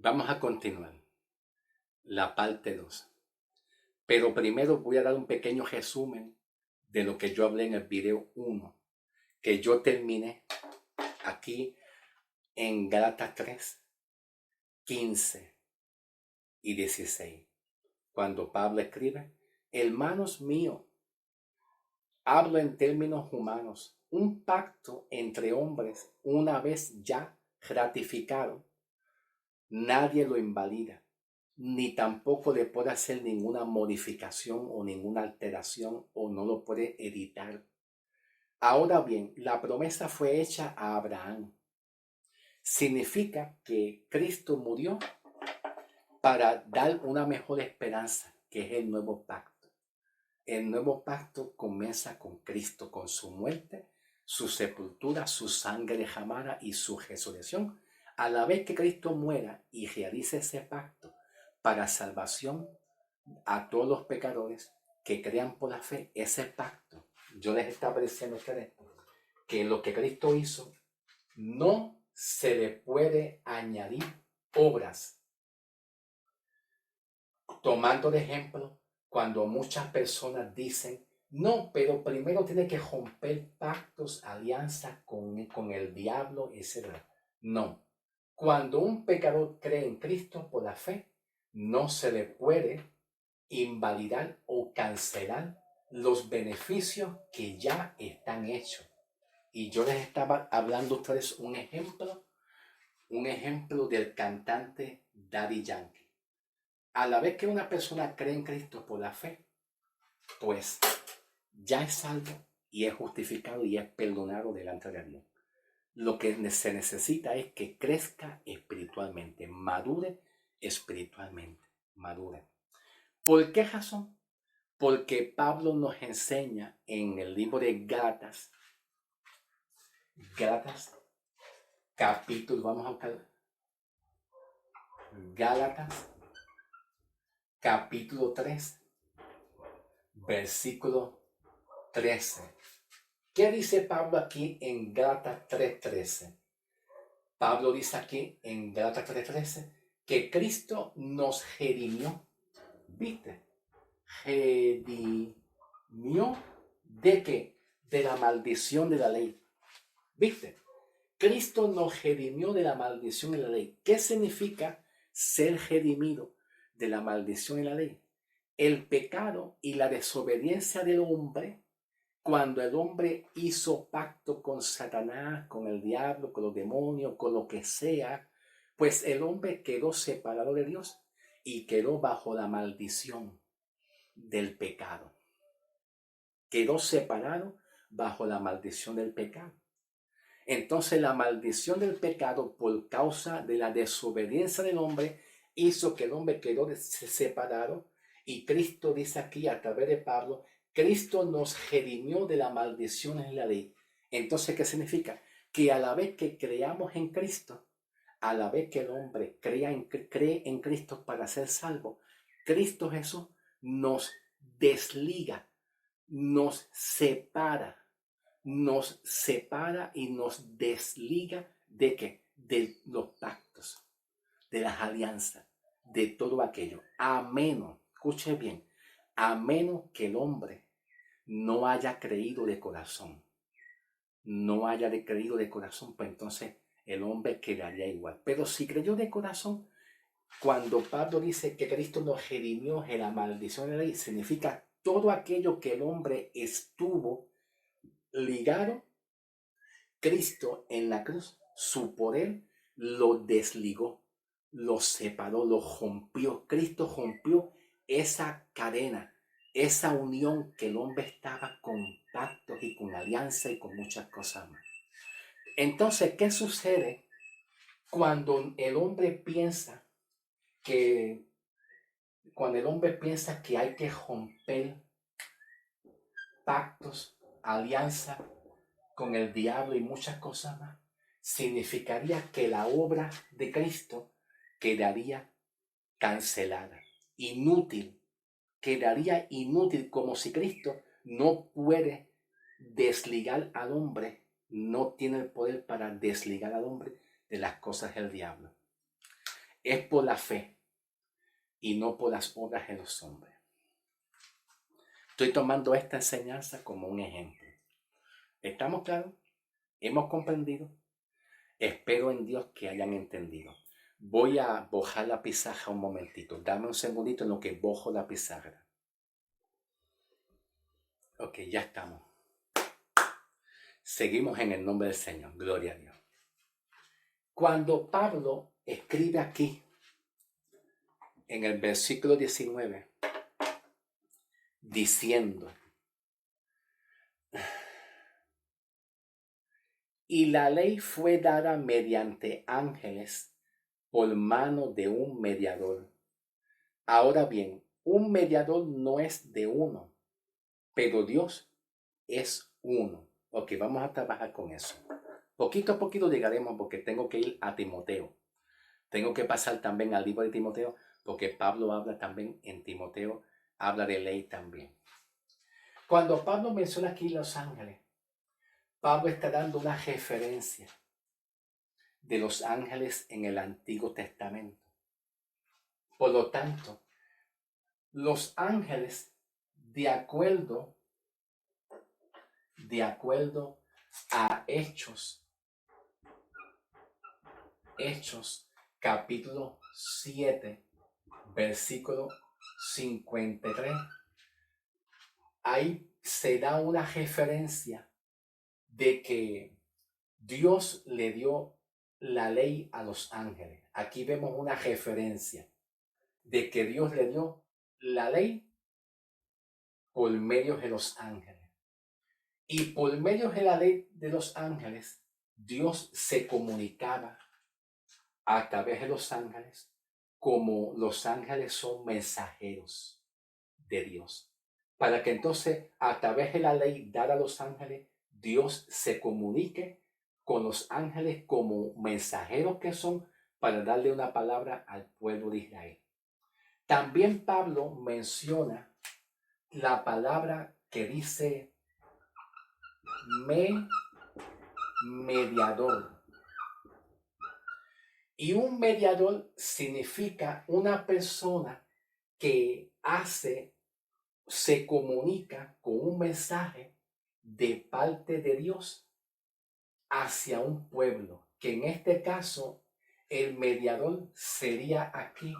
Vamos a continuar la parte 2. Pero primero voy a dar un pequeño resumen de lo que yo hablé en el video 1, que yo terminé aquí en Gálatas 3, 15 y 16. Cuando Pablo escribe: hermanos míos, hablo en términos humanos, un pacto entre hombres una vez ya ratificado, nadie lo invalida, ni tampoco le puede hacer ninguna modificación o ninguna alteración, o no lo puede editar. Ahora bien, la promesa fue hecha a Abraham. Significa que Cristo murió para dar una mejor esperanza, que es el nuevo pacto. El nuevo pacto comienza con Cristo, con su muerte, su sepultura, su sangre derramada y su resurrección. A la vez que Cristo muera y realice ese pacto para salvación a todos los pecadores que crean por la fe, ese pacto, yo les estaba diciendo a ustedes que lo que Cristo hizo no se le puede añadir obras. Tomando de ejemplo, cuando muchas personas dicen: no, pero primero tiene que romper pactos, alianzas con el diablo, etc. No. Cuando un pecador cree en Cristo por la fe, no se le puede invalidar o cancelar los beneficios que ya están hechos. Y yo les estaba hablando a ustedes un ejemplo del cantante Daddy Yankee. A la vez que una persona cree en Cristo por la fe, pues ya es salvo y es justificado y es perdonado delante de Dios. Lo que se necesita es que crezca espiritualmente, madure espiritualmente, madure. ¿Por qué razón? Porque Pablo nos enseña en el libro de Gálatas, capítulo, vamos a buscar, Gálatas, capítulo 3, versículo 13. ¿Qué dice Pablo aquí en Gálatas 3:13? Pablo dice aquí en Gálatas 3:13 que Cristo nos redimió. ¿Viste? Redimió ¿de qué? De la maldición de la ley. ¿Viste? Cristo nos redimió de la maldición de la ley. ¿Qué significa ser redimido de la maldición de la ley? El pecado y la desobediencia del hombre, cuando el hombre hizo pacto con Satanás, con el diablo, con los demonios, con lo que sea, pues el hombre quedó separado de Dios y quedó bajo la maldición del pecado. Quedó separado bajo la maldición del pecado. Entonces la maldición del pecado, por causa de la desobediencia del hombre, hizo que el hombre quedó separado. Y Cristo dice aquí a través de Pablo: Cristo nos redimió de la maldición en la ley. Entonces, ¿qué significa? Que a la vez que creamos en Cristo, a la vez que el hombre cree en Cristo para ser salvo, Cristo Jesús nos desliga, nos separa y nos desliga ¿de qué? De los pactos, de las alianzas, de todo aquello. A menos, escuche bien, a menos que el hombre no haya creído de corazón. No haya creído de corazón, pues entonces el hombre quedaría igual. Pero si creyó de corazón, cuando Pablo dice que Cristo nos redimió de la maldición de la ley, significa todo aquello que el hombre estuvo ligado. Cristo en la cruz, su poder lo desligó, lo separó, lo rompió. Cristo rompió esa cadena, esa unión que el hombre estaba con pactos y con alianza y con muchas cosas más. Entonces, ¿qué sucede cuando el hombre piensa que hay que romper pactos, alianza con el diablo y muchas cosas más? Significaría que la obra de Cristo quedaría cancelada, inútil, quedaría inútil, como si Cristo no puede desligar al hombre, no tiene el poder para desligar al hombre de las cosas del diablo. es por la fe y no por las obras de los hombres. Estoy tomando esta enseñanza como un ejemplo. ¿Estamos claros? ¿Hemos comprendido? Espero en Dios que hayan entendido. Voy a bojar la pizarra un momentito. Dame un segundito en lo que bojo la pizarra. Ok, ya estamos. Seguimos en el nombre del Señor. Gloria a Dios. Cuando Pablo escribe aquí, en el versículo 19, diciendo, y la ley fue dada mediante ángeles por mano de un mediador. Ahora bien, un mediador no es de uno, pero Dios es uno. Ok, vamos a trabajar con eso. Poquito a poquito llegaremos porque tengo que ir a Timoteo. Tengo que pasar también al libro de Timoteo porque Pablo habla también en Timoteo, habla de ley también. Cuando Pablo menciona aquí los ángeles, Pablo está dando una referencia de los ángeles en el Antiguo Testamento. Por lo tanto, los ángeles, de acuerdo a Hechos capítulo 7, versículo 53, ahí se da una referencia de que Dios le dio la ley a los ángeles. Aquí vemos una referencia de que Dios le dio la ley por medio de los ángeles. Y por medio de la ley de los ángeles, Dios se comunicaba a través de los ángeles, como los ángeles son mensajeros de Dios. Para que entonces, a través de la ley dada a los ángeles, Dios se comunique con los ángeles como mensajeros que son para darle una palabra al pueblo de Israel. También Pablo menciona la palabra que dice mediador. Y un mediador significa una persona que se comunica con un mensaje de parte de Dios hacia un pueblo, que en este caso el mediador sería aquí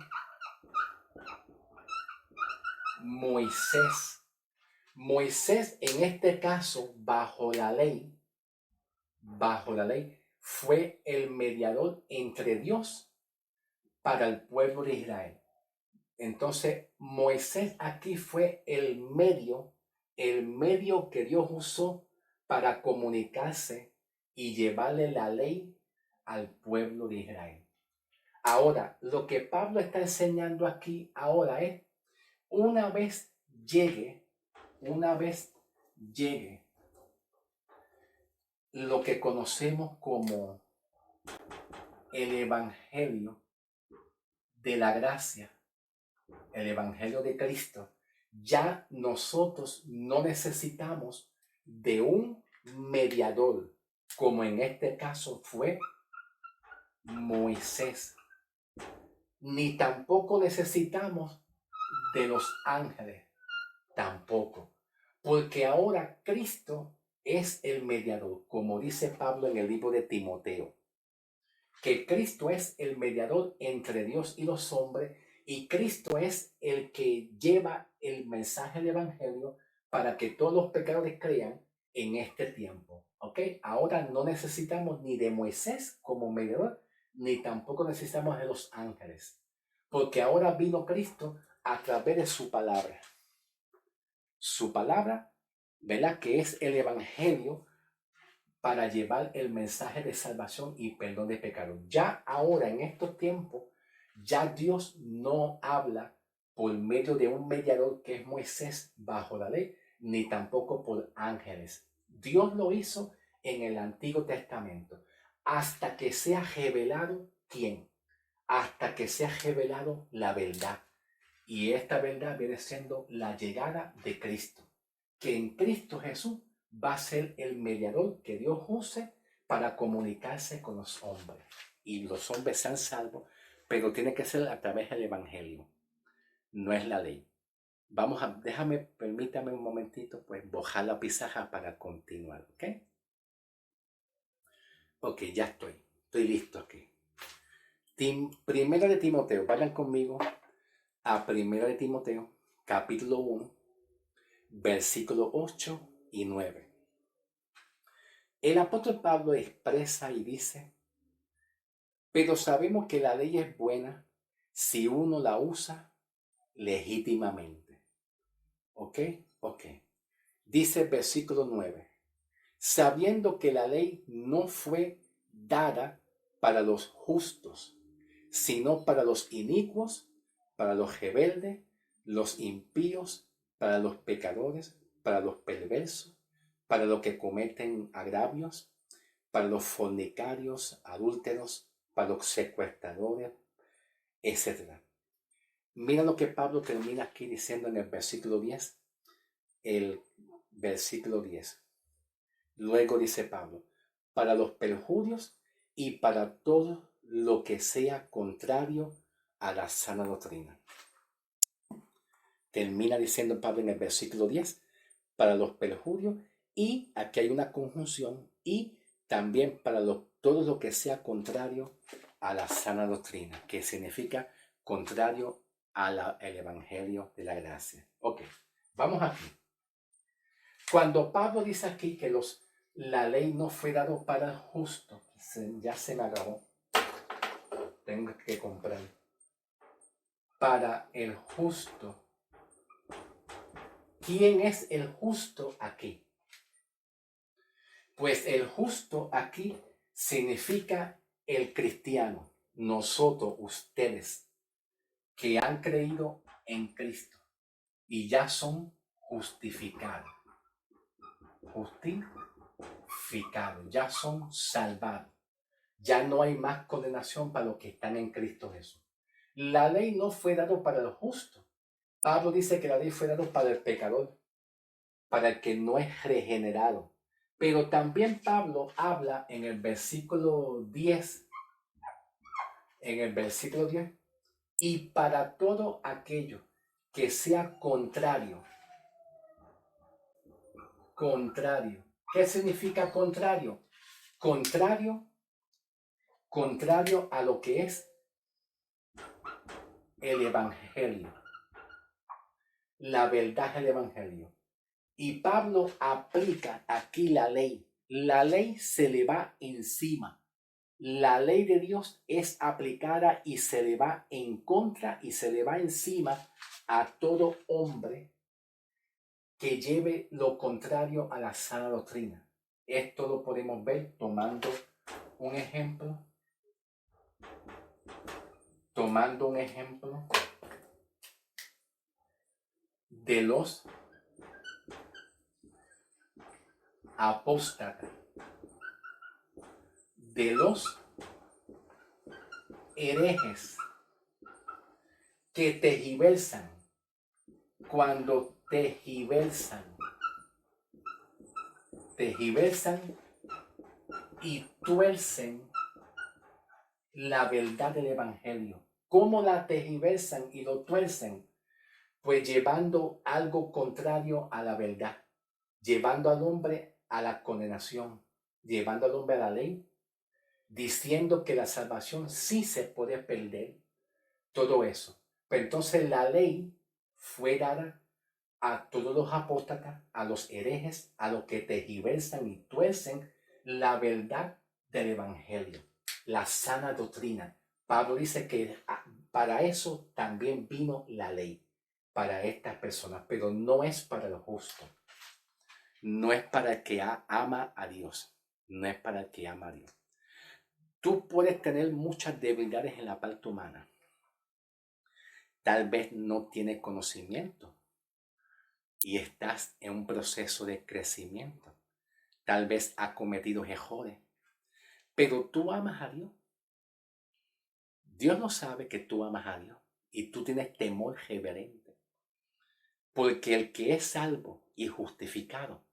Moisés. Moisés en este caso, bajo la ley, fue el mediador entre Dios para el pueblo de Israel. Entonces, Moisés aquí fue el medio que Dios usó para comunicarse y llevarle la ley al pueblo de Israel. Ahora, lo que Pablo está enseñando aquí ahora es, una vez llegue lo que conocemos como el Evangelio de la gracia, el Evangelio de Cristo, ya nosotros no necesitamos de un mediador, como en este caso fue Moisés, ni tampoco necesitamos de los ángeles, tampoco, porque ahora Cristo es el mediador, como dice Pablo en el libro de Timoteo, que Cristo es el mediador entre Dios y los hombres, y Cristo es el que lleva el mensaje del Evangelio para que todos los pecadores crean en este tiempo. ¿Ok? Ahora no necesitamos ni de Moisés como mediador, ni tampoco necesitamos de los ángeles, porque ahora vino Cristo a través de su palabra. Su palabra, ¿verdad? Que es el Evangelio, para llevar el mensaje de salvación y perdón de pecados. Ya ahora, en estos tiempos, ya Dios no habla por medio de un mediador que es Moisés bajo la ley, ni tampoco por ángeles. Dios lo hizo en el Antiguo Testamento, hasta que sea revelado ¿quién? Hasta que sea revelado la verdad. Y esta verdad viene siendo la llegada de Cristo, que en Cristo Jesús va a ser el mediador que Dios use para comunicarse con los hombres. Y los hombres sean salvos pero tiene que ser a través del Evangelio, no es la ley. Permítame un momentito, pues, bajar la pizarra para continuar, ¿ok? Ok, ya estoy listo aquí. Primera de Timoteo, vayan conmigo a Primera de Timoteo, capítulo 1, versículos 8 y 9. El apóstol Pablo expresa y dice: pero sabemos que la ley es buena si uno la usa legítimamente. ¿Ok? Ok. Dice el versículo 9: sabiendo que la ley no fue dada para los justos, sino para los inicuos, para los rebeldes, los impíos, para los pecadores, para los perversos, para los que cometen agravios, para los fornicarios, adúlteros, para los secuestradores, etc. Mira lo que Pablo termina aquí diciendo en el versículo 10. El versículo 10. Luego dice Pablo: para los perjurios y para todo lo que sea contrario a la sana doctrina. Termina diciendo Pablo en el versículo 10, para los perjurios, y aquí hay una conjunción, y también para todo lo que sea contrario a la sana doctrina, que significa contrario al evangelio de la gracia. Ok, vamos aquí. Cuando Pablo dice aquí que la ley no fue dado para el justo, ya se me acabó, tengo que comprar. Para el justo. ¿Quién es el justo aquí? Pues el justo aquí significa el cristiano, nosotros, ustedes, que han creído en Cristo y ya son justificados. Justificados, ya son salvados. Ya no hay más condenación para los que están en Cristo Jesús. La ley no fue dada para el justo. Pablo dice que la ley fue dada para el pecador, para el que no es regenerado. Pero también Pablo habla en el versículo 10, y para todo aquello que sea contrario. Contrario. ¿Qué significa contrario? Contrario a lo que es el evangelio. La verdad del evangelio. Y Pablo aplica aquí la ley. La ley se le va encima. La ley de Dios es aplicada y se le va en contra y se le va encima a todo hombre que lleve lo contrario a la sana doctrina. Esto lo podemos ver tomando un ejemplo. De los apóstatas, de los herejes que tergiversan. Cuando tergiversan y tuercen la verdad del evangelio. ¿Cómo la tergiversan y lo tuercen? Pues llevando algo contrario a la verdad, llevando al hombre a la condenación, llevando al hombre a la ley, diciendo que la salvación sí se puede perder, todo eso. Pero entonces la ley fue dada a todos los apóstatas, a los herejes, a los que tergiversan y tuercen la verdad del evangelio, la sana doctrina. Pablo dice que para eso también vino la ley, para estas personas, pero no es para el justo, no es para el que ama a Dios, no es para el que ama a Dios. Tú puedes tener muchas debilidades en la parte humana. Tal vez no tienes conocimiento y estás en un proceso de crecimiento. Tal vez has cometido errores, pero tú amas a Dios. Dios no sabe que tú amas a Dios y tú tienes temor reverente. Porque el que es salvo y justificado,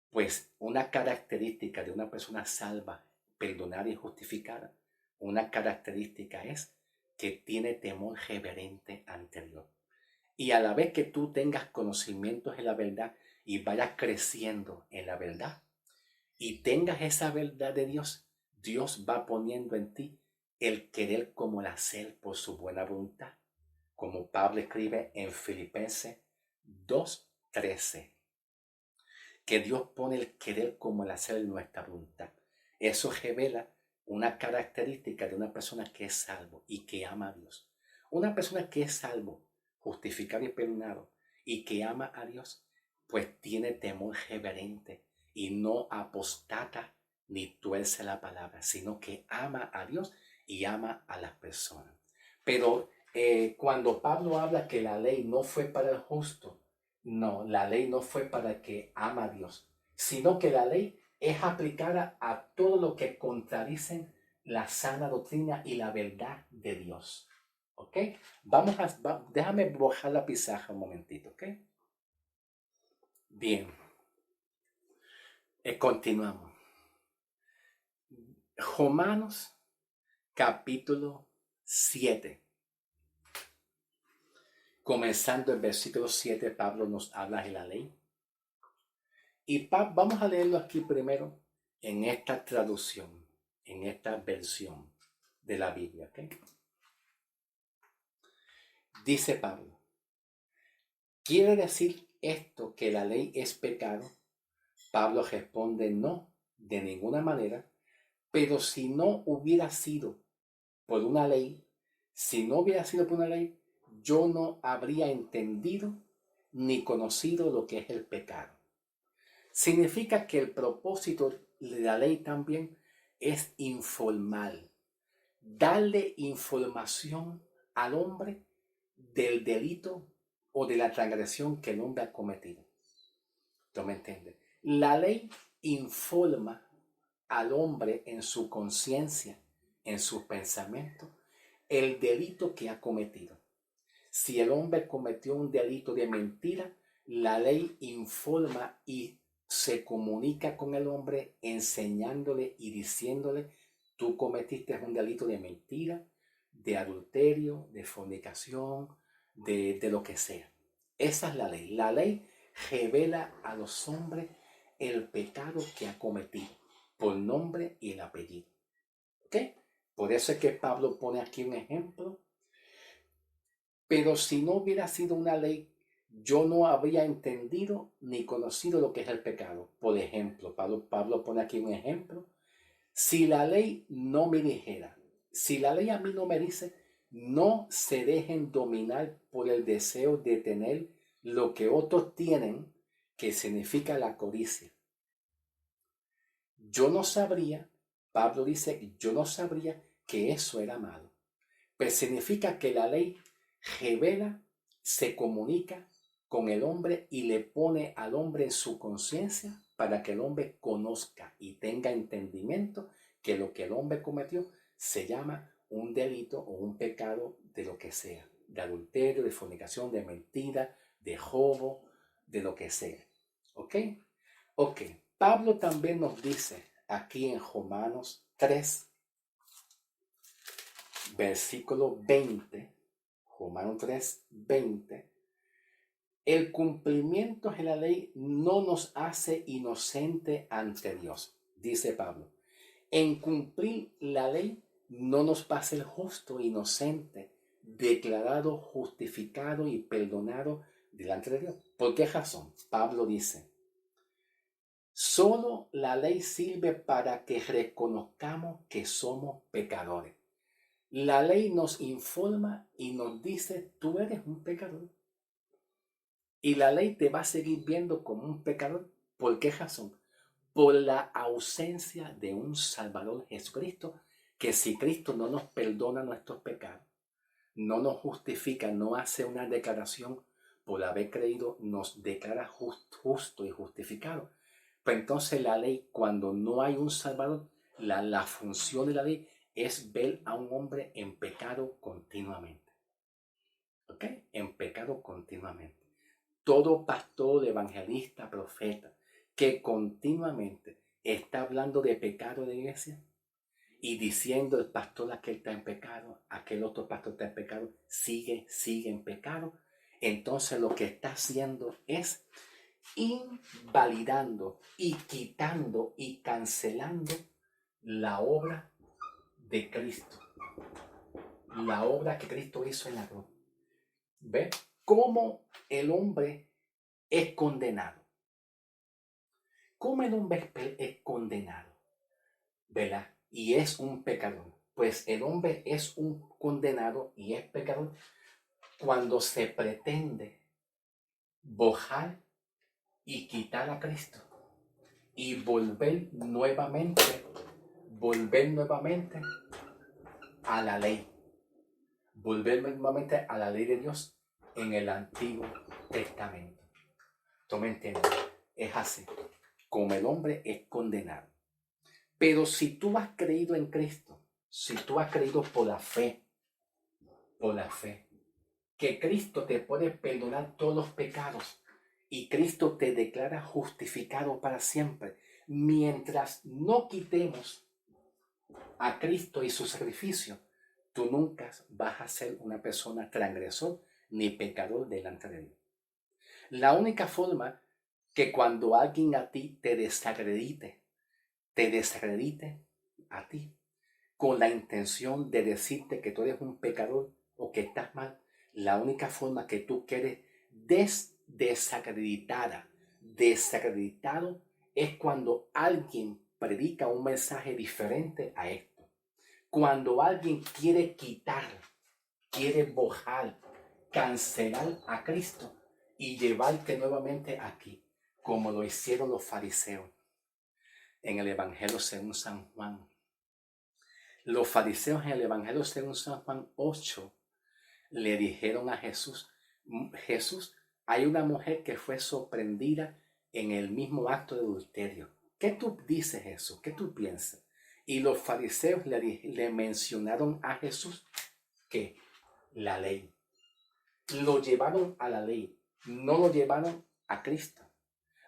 pues una característica de una persona salva, perdonada y justificada, una característica es que tiene temor reverente ante Dios. Y a la vez que tú tengas conocimientos en la verdad y vayas creciendo en la verdad y tengas esa verdad de Dios, Dios va poniendo en ti el querer como el hacer por su buena voluntad, como Pablo escribe en Filipenses 2:13, que Dios pone el querer como el hacer en nuestra voluntad. Eso revela una característica de una persona que es salvo y que ama a Dios. Una persona que es salvo, justificado y perdonado, y que ama a Dios, pues tiene temor reverente y no apostata ni tuerce la palabra, sino que ama a Dios y ama a las personas. Pero cuando Pablo habla que la ley no fue para el justo, no, la ley no fue para el que ama a Dios, sino que la ley es aplicada a todo lo que contradicen la sana doctrina y la verdad de Dios. ¿Ok? Déjame borrar la pizarra un momentito, ¿ok? Bien, continuamos. Romanos capítulo 7. Comenzando el versículo 7, Pablo nos habla de la ley. Y vamos a leerlo aquí primero en esta traducción, en esta versión de la Biblia, ¿ok? Dice Pablo, ¿quiere decir esto que la ley es pecado? Pablo responde, no, de ninguna manera, pero si no hubiera sido por una ley, yo no habría entendido ni conocido lo que es el pecado. Significa que el propósito de la ley también es informal, darle información al hombre del delito o de la transgresión que el hombre ha cometido. ¿Tú me entiendes? La ley informa al hombre en su conciencia, en sus pensamientos, el delito que ha cometido. Si el hombre cometió un delito de mentira, la ley informa y se comunica con el hombre enseñándole y diciéndole, tú cometiste un delito de mentira, de adulterio, de fornicación, de lo que sea. Esa es la ley. La ley revela a los hombres el pecado que ha cometido por nombre y el apellido. ¿Ok? Por eso es que Pablo pone aquí un ejemplo. Pero si no hubiera sido una ley, yo no habría entendido ni conocido lo que es el pecado. Por ejemplo, Pablo pone aquí un ejemplo. Si la ley no me dijera, si la ley a mí no me dice, no se dejen dominar por el deseo de tener lo que otros tienen, que significa la codicia. Yo no sabría, Pablo dice, yo no sabría que eso era malo. Pues significa que la ley revela, se comunica con el hombre y le pone al hombre en su conciencia para que el hombre conozca y tenga entendimiento que lo que el hombre cometió se llama un delito o un pecado de lo que sea, de adulterio, de fornicación, de mentira, de robo, de lo que sea. ¿Ok? Ok. Pablo también nos dice aquí en Romanos 3, versículo 20, Romanos 3, 20, el cumplimiento de la ley no nos hace inocente ante Dios, dice Pablo. En cumplir la ley no nos va a ser justo, inocente, declarado, justificado y perdonado delante de Dios. ¿Por qué razón? Pablo dice, solo la ley sirve para que reconozcamos que somos pecadores. La ley nos informa y nos dice, tú eres un pecador. Y la ley te va a seguir viendo como un pecador. ¿Por qué razón? Por la ausencia de un Salvador, Jesucristo, que si Cristo no nos perdona nuestros pecados, no nos justifica, no hace una declaración por haber creído, nos declara justo y justificado. Pues entonces la ley, cuando no hay un Salvador, la función de la ley es ver a un hombre en pecado continuamente. ¿Ok? En pecado continuamente. Todo pastor, evangelista, profeta que continuamente está hablando de pecado de la iglesia, y diciendo el pastor aquel está en pecado, aquel otro pastor está en pecado, sigue en pecado, entonces lo que está haciendo es invalidando y quitando y cancelando la obra de Cristo, la obra que Cristo hizo en la cruz. ¿Ve cómo el hombre es condenado? ¿Cómo el hombre es condenado? ¿Verdad? Y es un pecador. Pues el hombre es un condenado y es pecador cuando se pretende bojar y quitar a Cristo y volver nuevamente a la ley, volver nuevamente a la ley de Dios en el Antiguo Testamento. ¿Tú me entiendes? Es así, como el hombre es condenado. Pero si tú has creído en Cristo, si tú has creído por la fe, que Cristo te puede perdonar todos los pecados y Cristo te declara justificado para siempre, mientras no quitemos a Cristo y su sacrificio, tú nunca vas a ser una persona transgresor ni pecador delante de Dios. La única forma que cuando alguien a ti te desacredite a ti con la intención de decirte que tú eres un pecador o que estás mal, la única forma que tú quieres desacreditado es cuando alguien predica un mensaje diferente a esto. Cuando alguien quiere quitar, quiere bojar, cancelar a Cristo y llevarte nuevamente aquí, como lo hicieron los fariseos en el Evangelio según San Juan. Los fariseos en el Evangelio según San Juan 8 le dijeron a Jesús, hay una mujer que fue sorprendida en el mismo acto de adulterio. ¿Qué tú dices, Jesús? ¿Qué tú piensas? Y los fariseos le mencionaron a Jesús que la ley. Lo llevaron a la ley, no lo llevaron a Cristo.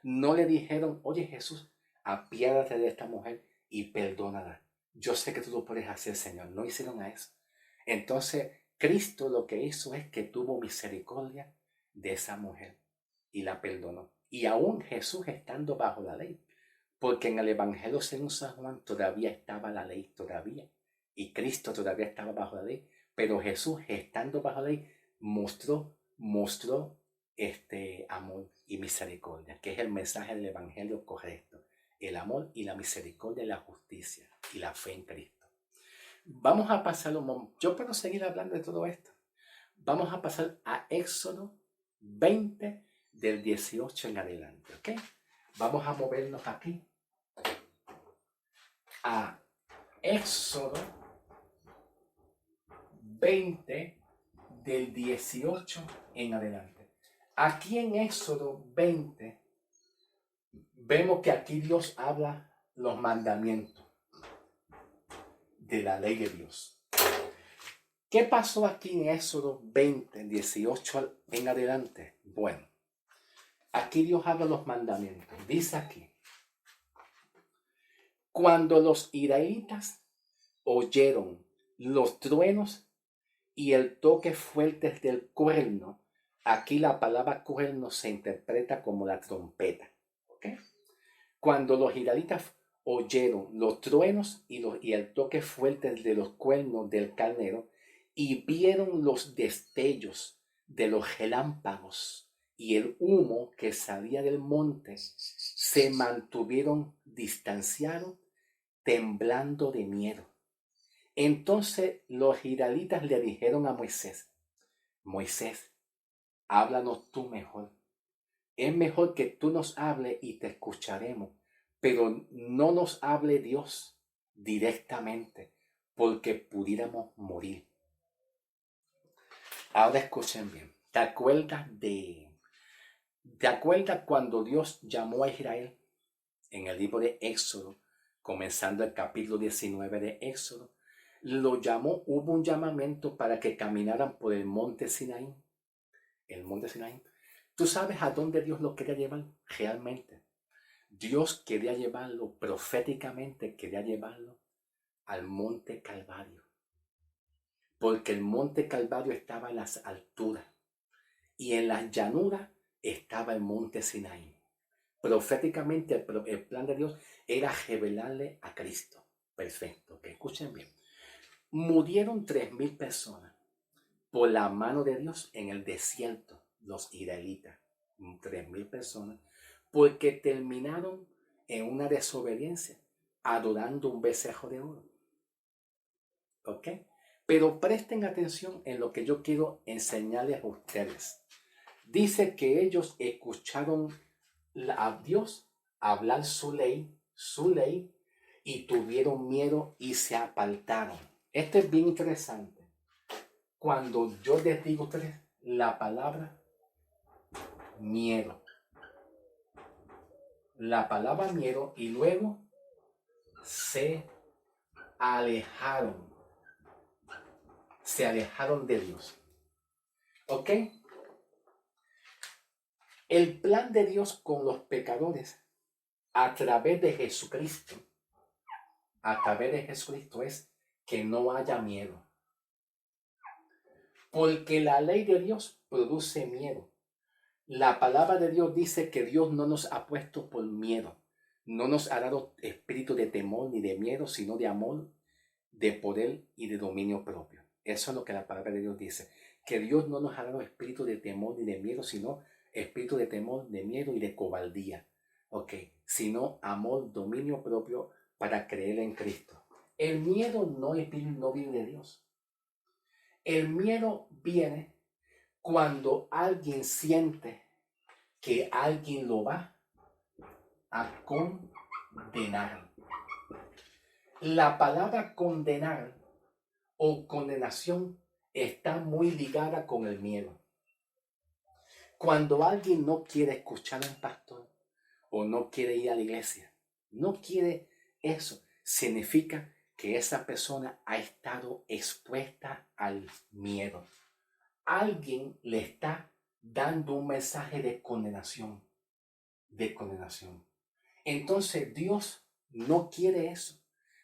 No le dijeron, oye Jesús, apiádate de esta mujer y perdónala. Yo sé que tú lo puedes hacer, Señor. No hicieron a eso. Entonces, Cristo lo que hizo es que tuvo misericordia de esa mujer y la perdonó. Y aún Jesús estando bajo la ley, porque en el Evangelio según San Juan todavía estaba la ley, todavía. Y Cristo todavía estaba bajo la ley. Pero Jesús, estando bajo la ley, mostró amor y misericordia, que es el mensaje del Evangelio correcto. El amor y la misericordia y la justicia y la fe en Cristo. Vamos a pasar un momento. Yo puedo seguir hablando de todo esto. Vamos a pasar a Éxodo 20 del 18 en adelante, ¿ok? Vamos a movernos aquí a Éxodo 20 del 18 en adelante. Aquí en Éxodo 20 vemos que aquí Dios habla los mandamientos de la ley de Dios. ¿Qué pasó aquí en Éxodo 20, 18 en adelante? Bueno, aquí Dios habla los mandamientos. Dice aquí, cuando los israelitas oyeron los truenos y el toque fuerte del cuerno, aquí la palabra cuerno se interpreta como la trompeta. ¿Okay? Cuando los israelitas oyeron los truenos y el toque fuerte de los cuernos del carnero y vieron los destellos de los relámpagos y el humo que salía del monte, se mantuvieron distanciados, temblando de miedo. Entonces los israelitas le dijeron a Moisés, Moisés, háblanos tú mejor. Es mejor que tú nos hables y te escucharemos, pero no nos hable Dios directamente, porque pudiéramos morir. Ahora escuchen bien. ¿Te acuerdas cuando Dios llamó a Israel en el libro de Éxodo, comenzando el capítulo 19 de Éxodo? Lo llamó, hubo un llamamiento para que caminaran por el monte Sinaí. El monte Sinaí. ¿Tú sabes a dónde Dios lo quería llevar? Realmente. Dios quería llevarlo proféticamente, quería llevarlo al monte Calvario, porque el monte Calvario estaba en las alturas y en las llanuras estaba el monte Sinaí. Proféticamente el plan de Dios era revelarle a Cristo. Perfecto, que escuchen bien. Murieron 3,000 personas por la mano de Dios en el desierto, los israelitas. 3,000 personas, porque terminaron en una desobediencia, adorando un becerro de oro. ¿Ok? Pero presten atención en lo que yo quiero enseñarles a ustedes. Dice que ellos escucharon a Dios hablar su ley, y tuvieron miedo y se apartaron. Esto es bien interesante. Cuando yo les digo a ustedes la palabra miedo, y luego se alejaron, de Dios. ¿Ok? El plan de Dios con los pecadores a través de Jesucristo, es que no haya miedo. Porque la ley de Dios produce miedo. La palabra de Dios dice que Dios no nos ha puesto por miedo. No nos ha dado espíritu de temor ni de miedo, sino de amor, de poder y de dominio propio. Eso es lo que la palabra de Dios dice. Que Dios no nos ha dado espíritu de temor ni de miedo, sino espíritu de temor, de miedo y de cobardía. Ok, sino amor, dominio propio para creer en Cristo. El miedo no viene de Dios. El miedo viene cuando alguien siente que alguien lo va a condenar. La palabra condenar o condenación está muy ligada con el miedo. Cuando alguien no quiere escuchar a un pastor o no quiere ir a la iglesia, no quiere eso, significa que esa persona ha estado expuesta al miedo. Alguien le está dando un mensaje de condenación, Entonces Dios no quiere eso.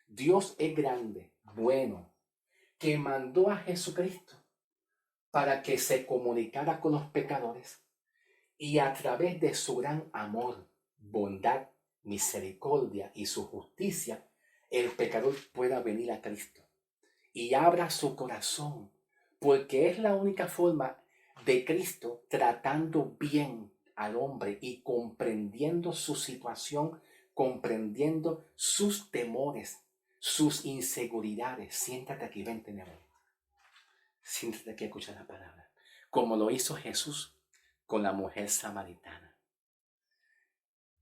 Dios es grande, bueno, que mandó a Jesucristo para que se comunicara con los pecadores y a través de su gran amor, bondad, misericordia y su justicia, el pecador pueda venir a Cristo y abra su corazón, porque es la única forma de Cristo tratando bien al hombre y comprendiendo su situación, comprendiendo sus temores, sus inseguridades. Siéntate aquí, vente, mi amor. Siéntate aquí a escuchar la palabra. Como lo hizo Jesús con la mujer samaritana.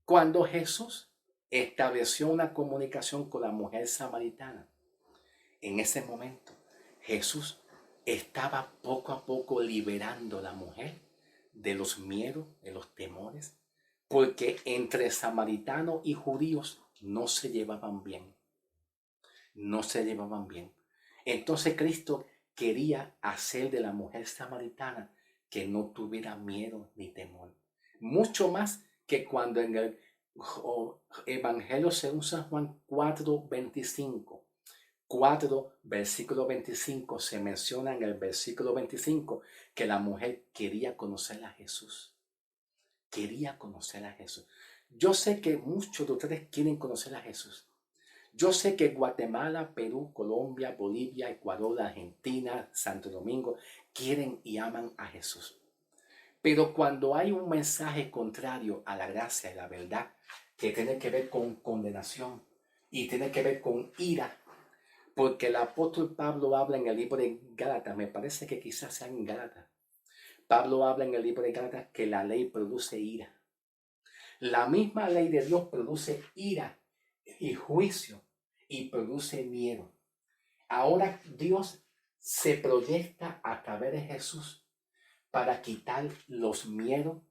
Cuando Jesús estableció una comunicación con la mujer samaritana, en ese momento Jesús estaba poco a poco liberando a la mujer de los miedos, de los temores, porque entre samaritanos y judíos no se llevaban bien. Entonces Cristo quería hacer de la mujer samaritana que no tuviera miedo ni temor. Mucho más que cuando en el Evangelio según San Juan 4, versículo 25, se menciona en el versículo 25 que la mujer quería conocer a Jesús. Yo sé que muchos de ustedes quieren conocer a Jesús. Yo sé que Guatemala, Perú, Colombia, Bolivia, Ecuador, Argentina, Santo Domingo quieren y aman a Jesús. Pero cuando hay un mensaje contrario a la gracia y la verdad, que tiene que ver con condenación y tiene que ver con ira, porque el apóstol Pablo habla en el libro de Gálatas, me parece que quizás sea en Gálatas. Pablo habla en el libro de Gálatas que la ley produce ira. La misma ley de Dios produce ira y juicio y produce miedo. Ahora Dios se proyecta a través de Jesús para quitar los miedos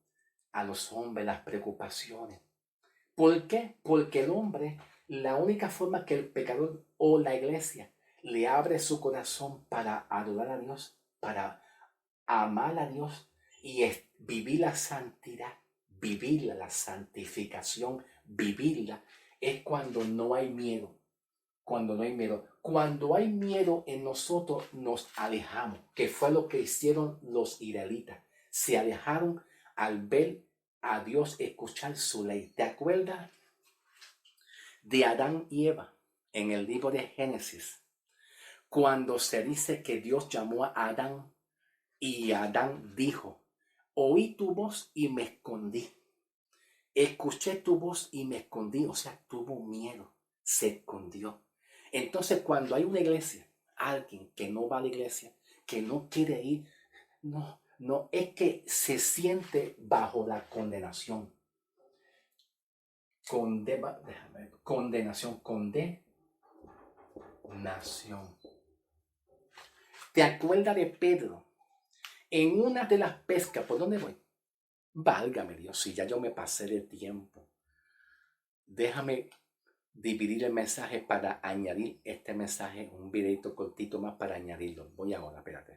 a los hombres, las preocupaciones. ¿Por qué? Porque el hombre, la única forma que el pecador o la iglesia le abre su corazón para adorar a Dios, para amar a Dios y vivir la santidad, vivir la santificación, vivirla, es cuando no hay miedo. Cuando hay miedo en nosotros, nos alejamos, que fue lo que hicieron los israelitas. Se alejaron al ver a Dios, escuchar su ley. ¿Te acuerdas de Adán y Eva en el libro de Génesis? Cuando se dice que Dios llamó a Adán y Adán dijo, oí tu voz y me escondí. Escuché tu voz y me escondí. O sea, tuvo miedo, se escondió. Entonces, cuando hay una iglesia, alguien que no va a la iglesia, que no quiere ir, no, es que se siente bajo la condenación. Condenación. ¿Te acuerdas de Pedro? En una de las pescas, ¿por dónde voy? Válgame Dios, si ya yo me pasé de tiempo. Déjame dividir el mensaje para añadir este mensaje, un videito cortito más para añadirlo. Voy ahora, espérate.